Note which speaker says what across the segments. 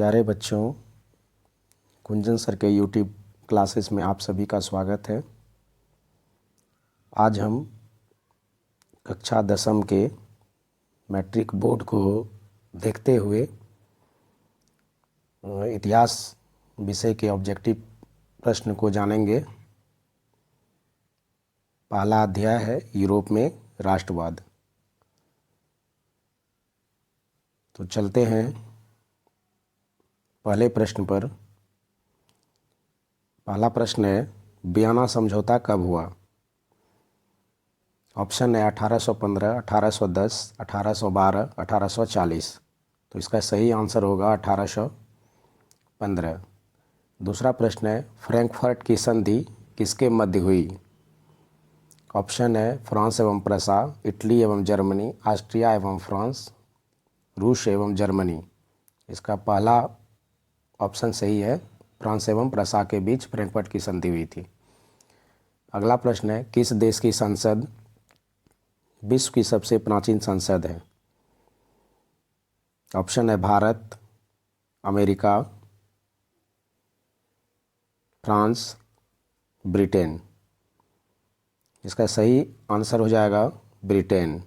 Speaker 1: प्यारे बच्चों, कुंजन सर के यूट्यूब क्लासेस में आप सभी का स्वागत है। आज हम कक्षा 10वीं के मैट्रिक बोर्ड को देखते हुए इतिहास विषय के ऑब्जेक्टिव प्रश्न को जानेंगे। पहला अध्याय है यूरोप में राष्ट्रवाद। तो चलते हैं पहले प्रश्न पर। पहला प्रश्न है, वियना समझौता कब हुआ? ऑप्शन है 1815, 1810, 1812, 1840। तो इसका सही आंसर होगा 1815। दूसरा प्रश्न है, फ्रैंकफर्ट की संधि किसके मध्य हुई? ऑप्शन है फ्रांस एवं प्रसा, इटली एवं जर्मनी, ऑस्ट्रिया एवं फ्रांस, रूस एवं जर्मनी। इसका पहला ऑप्शन सही है, फ्रांस एवं प्रसा के बीच फ्रैंकफर्ट की संधि हुई थी। अगला प्रश्न है, किस देश की संसद विश्व की सबसे प्राचीन संसद है? ऑप्शन है भारत, अमेरिका, फ्रांस, ब्रिटेन। इसका सही आंसर हो जाएगा ब्रिटेन।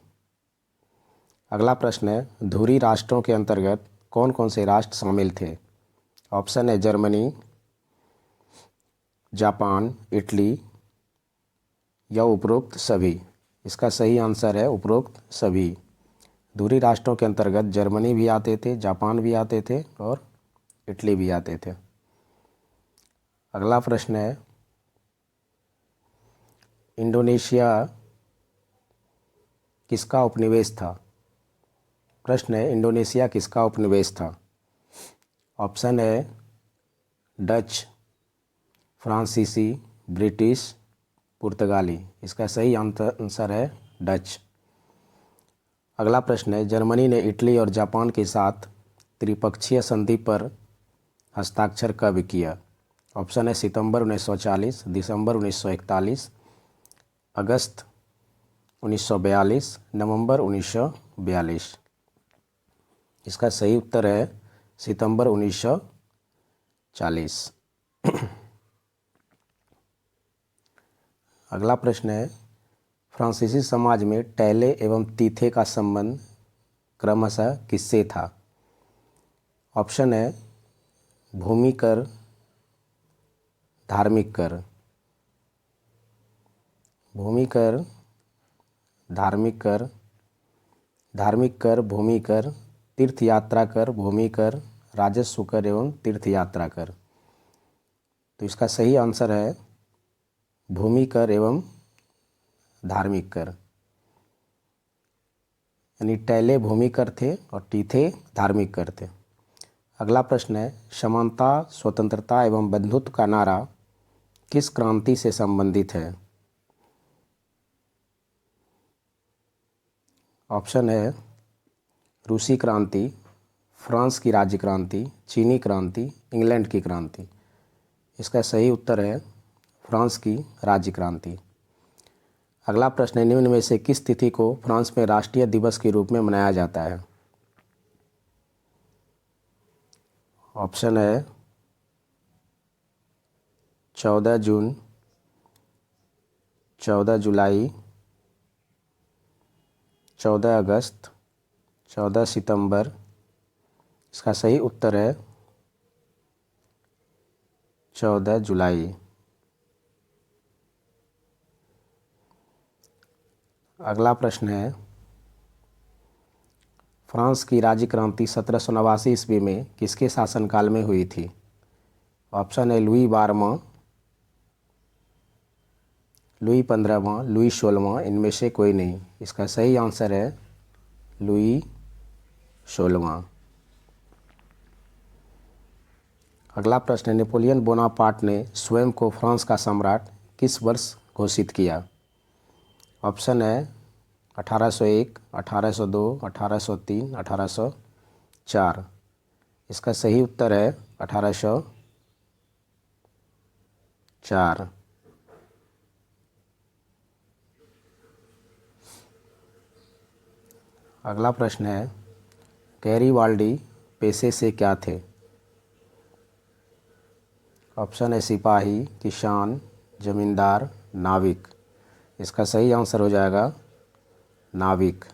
Speaker 1: अगला प्रश्न है, धुरी राष्ट्रों के अंतर्गत कौन कौन से राष्ट्र शामिल थे? ऑप्शन है जर्मनी, जापान, इटली या उपरोक्त सभी। इसका सही आंसर है उपरोक्त सभी। धुरी राष्ट्रों के अंतर्गत जर्मनी भी आते थे, जापान भी आते थे और इटली भी आते थे। अगला प्रश्न है, इंडोनेशिया किसका उपनिवेश था? प्रश्न है, इंडोनेशिया किसका उपनिवेश था? ऑप्शन है डच, फ्रांसीसी, ब्रिटिश, पुर्तगाली। इसका सही आंसर है डच। अगला प्रश्न है, जर्मनी ने इटली और जापान के साथ त्रिपक्षीय संधि पर हस्ताक्षर कब किया? ऑप्शन है सितंबर 1940, दिसंबर 1941, अगस्त 1942, नवंबर 1942। इसका सही उत्तर है सितंबर 1940। अगला प्रश्न है, फ्रांसीसी समाज में टैले एवं तीथे का संबंध क्रमशः किससे था? ऑप्शन है भूमि कर, धार्मिक कर। भूमि कर, धार्मिक कर, धार्मिक कर, भूमि कर, तीर्थ यात्रा कर, भूमि कर, राजस्व कर एवं तीर्थ यात्रा कर। तो इसका सही आंसर है भूमि कर एवं धार्मिक कर। यानी टैले भूमि कर थे और तीथे धार्मिक कर थे। अगला प्रश्न है, समानता, स्वतंत्रता एवं बंधुत्व का नारा किस क्रांति से संबंधित है? ऑप्शन है रूसी क्रांति, फ्रांस की राज्य क्रांति, चीनी क्रांति, इंग्लैंड की क्रांति। इसका सही उत्तर है फ्रांस की राज्य क्रांति। अगला प्रश्न है, निम्न में से किस तिथि को फ्रांस में राष्ट्रीय दिवस के रूप में मनाया जाता है? ऑप्शन है 14 जून, 14 जुलाई, 14 अगस्त, 14 सितंबर। इसका सही उत्तर है 14 जुलाई। अगला प्रश्न है, फ्रांस की राज्य क्रांति 1789 ईस्वी में किसके शासनकाल में हुई थी? ऑप्शन है लुई 12वां, लुई 15वां, लुई 16वां, इनमें से कोई नहीं। इसका सही आंसर है लुई 16वां। अगला प्रश्न है, नेपोलियन बोनापार्ट ने स्वयं को फ्रांस का सम्राट किस वर्ष घोषित किया? ऑप्शन है 1801, 1802, 1803, 1804। इसका सही उत्तर है 1804। अगला प्रश्न है, गैरिबाल्डी पेशे से क्या थे? ऑप्शन है सिपाही, किसान, जमींदार, नाविक। इसका सही आंसर हो जाएगा नाविक।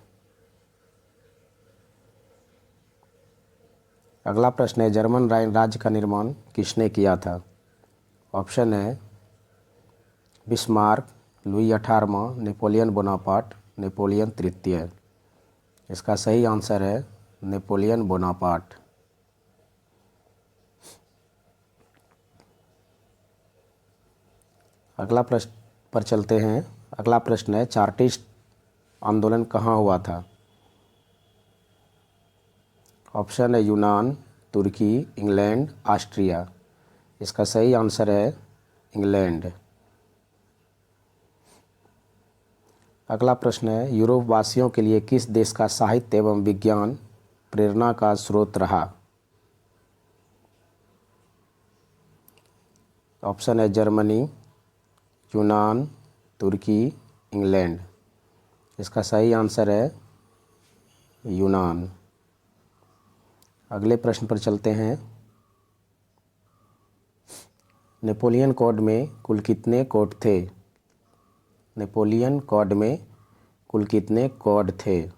Speaker 1: अगला प्रश्न है जर्मन राज्य का निर्माण किसने किया था? ऑप्शन है बिस्मार्क, लुई 18वां, नेपोलियन बोनापार्ट, नेपोलियन तृतीय। इसका सही आंसर है नेपोलियन बोनापार्ट। अगला प्रश्न पर चलते हैं। अगला प्रश्न है चार्टिस्ट आंदोलन कहाँ हुआ था? ऑप्शन है यूनान, तुर्की, इंग्लैंड, ऑस्ट्रिया। इसका सही आंसर है इंग्लैंड। अगला प्रश्न है यूरोप वासियों के लिए किस देश का साहित्य एवं विज्ञान प्रेरणा का स्रोत रहा? ऑप्शन है जर्मनी, यूनान, तुर्की, इंग्लैंड। इसका सही आंसर है यूनान। अगले प्रश्न पर चलते हैं। नेपोलियन कोड में कुल कितने कोड थे? नेपोलियन कोड में कुल कितने कोड थे?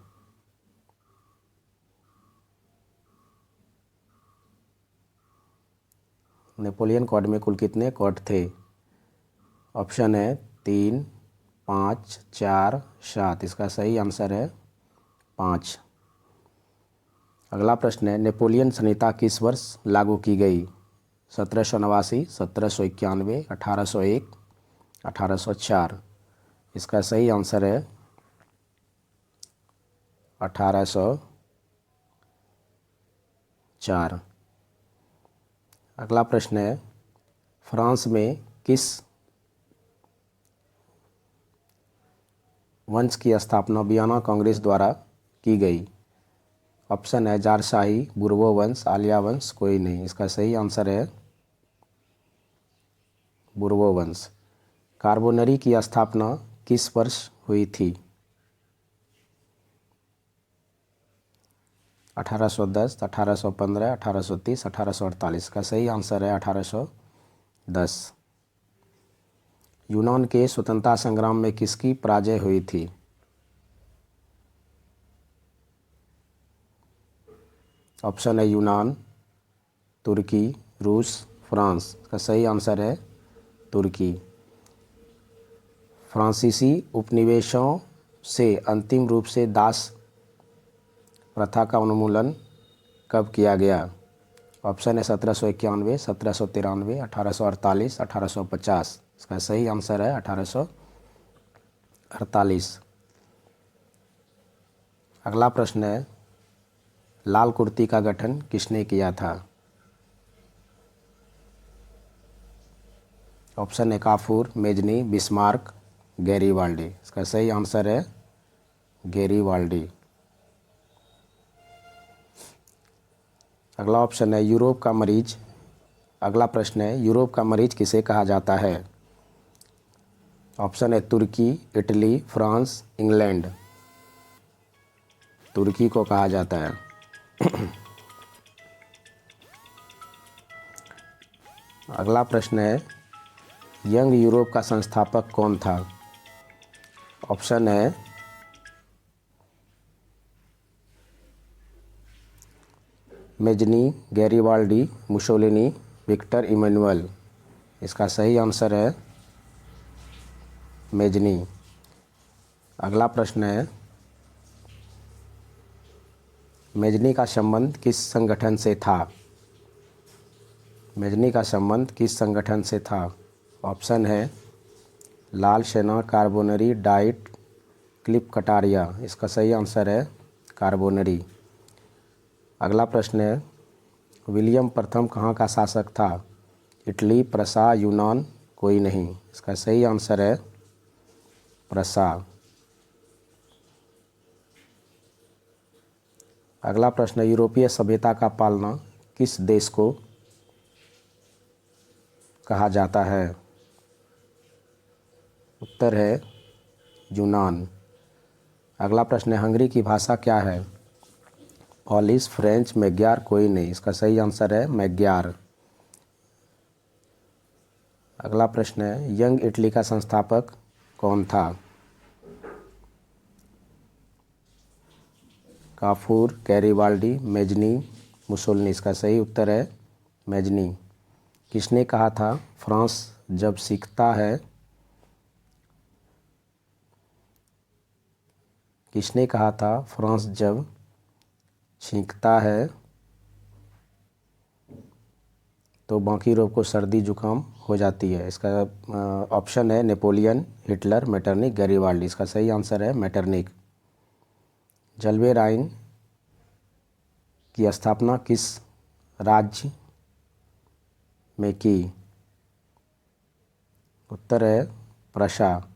Speaker 1: नेपोलियन कोड में कुल कितने कोड थे? ऑप्शन है 3, 5, 4, 7। इसका सही आंसर है 5। अगला प्रश्न है नेपोलियन संहिता किस वर्ष लागू की गई? 1789, 1791, 1801, 1804। इसका सही आंसर है 1804। अगला प्रश्न है फ्रांस में किस वंश की स्थापना वियना कांग्रेस द्वारा की गई? ऑप्शन है जारशाही, बुर्बो वंश, आलिया वंश, कोई नहीं। इसका सही आंसर है बुर्बो वंश। कार्बोनरी की स्थापना किस वर्ष हुई थी? 1810, 1815, 1830, 1848। का सही आंसर है 1810। यूनान के स्वतंत्रता संग्राम में किसकी पराजय हुई थी? ऑप्शन है यूनान, तुर्की, रूस, फ्रांस। का सही आंसर है तुर्की। फ्रांसीसी उपनिवेशों से अंतिम रूप से दास प्रथा का उन्मूलन कब किया गया? ऑप्शन है 1791, 1793, 1848, 1850। इसका सही आंसर है 1848। अगला प्रश्न है लाल कुर्ती का गठन किसने किया था? ऑप्शन है काफूर, मेजनी, बिस्मार्क, गैरीवाल्डी। इसका सही आंसर है गैरीवाल्डी। अगला ऑप्शन है यूरोप का मरीज। अगला प्रश्न है यूरोप का मरीज किसे कहा जाता है? ऑप्शन है तुर्की, इटली, फ्रांस, इंग्लैंड। तुर्की को कहा जाता है। अगला प्रश्न है यंग यूरोप का संस्थापक कौन था? ऑप्शन है Mazzini, Garibaldi, Mussolini, Victor Emmanuel. इसका सही आंसर है मेजनी। अगला प्रश्न है मेजनी का संबंध किस संगठन से था? मेजनी का संबंध किस संगठन से था? ऑप्शन है लाल सेना, कार्बोनरी, डाइट, क्लिप कटारिया। इसका सही आंसर है कार्बोनरी। अगला प्रश्न है विलियम प्रथम कहाँ का शासक था? इटली, प्रसा, यूनान, कोई नहीं। इसका सही आंसर है प्रसा। अगला प्रश्न है यूरोपीय सभ्यता का पालना किस देश को कहा जाता है? उत्तर है यूनान। अगला प्रश्न है हंगरी की भाषा क्या है? पॉलिश, फ्रेंच, मैग्यार, कोई नहीं। इसका सही आंसर है मैग्यार। अगला प्रश्न है, यंग इटली का संस्थापक कौन था? Kafur, Garibaldi, Mazzini, Mussolini. इसका सही उत्तर है मेजनी। किसने कहा था फ्रांस जब सीखता है, किसने कहा था फ्रांस जब छींकता है तो बाकी लोग को सर्दी जुकाम हो जाती है? इसका ऑप्शन है नेपोलियन, हिटलर, मेटरनिक, गैरिबाल्डी। इसका सही आंसर है मेटरनिक। जलवे राइन की स्थापना किस राज्य में की? उत्तर है प्रशा।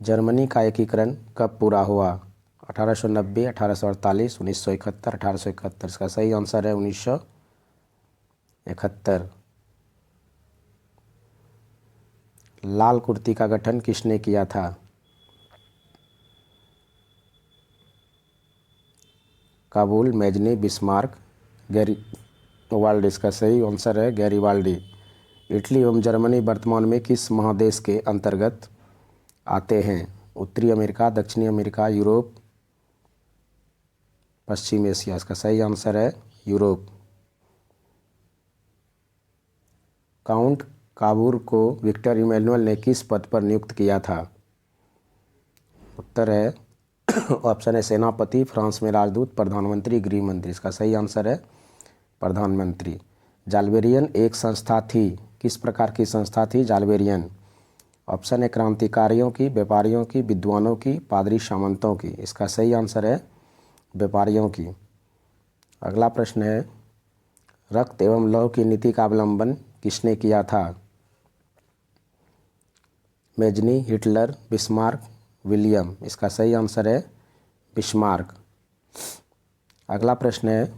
Speaker 1: जर्मनी का एकीकरण कब पूरा हुआ? 1890, 1848, 1971, 1871। इसका सही आंसर है 1971। लाल कुर्ती का गठन किसने किया था? Kabul, Mazzini, Bismarck, Garibaldi. इसका सही आंसर है गैरिबाल्डी। इटली एवं जर्मनी वर्तमान में किस महादेश के अंतर्गत आते हैं? उत्तरी अमेरिका, दक्षिणी अमेरिका, यूरोप, पश्चिम एशिया। इसका सही आंसर है यूरोप। काउंट काबूर को विक्टर इमैनुअल ने किस पद पर नियुक्त किया था? उत्तर है ऑप्शन है सेनापति, फ्रांस में राजदूत, प्रधानमंत्री, गृह मंत्री। इसका सही आंसर है प्रधानमंत्री। जाल्बेरियन एक संस्था थी, किस प्रकार की संस्था थी जाल्बेरियन? ऑप्शन है क्रांतिकारियों की, व्यापारियों की, विद्वानों की, पादरी सामंतों की। इसका सही आंसर है व्यापारियों की। अगला प्रश्न है, रक्त एवं लौह की नीति का अवलंबन किसने किया था? Mazzini, Hitler, Bismarck, William. इसका सही आंसर है बिस्मार्क। अगला प्रश्न है,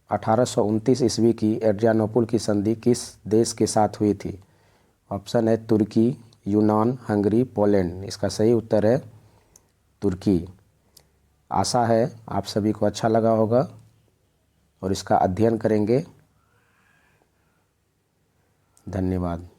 Speaker 1: 1829 ईस्वी की एड्रियानोपुल की संधि किस देश के साथ हुई थी? ऑप्शन है तुर्की, यूनान, हंगरी, पोलैंड। इसका सही उत्तर है तुर्की। आशा है आप सभी को अच्छा लगा होगा और इसका अध्ययन करेंगे। धन्यवाद।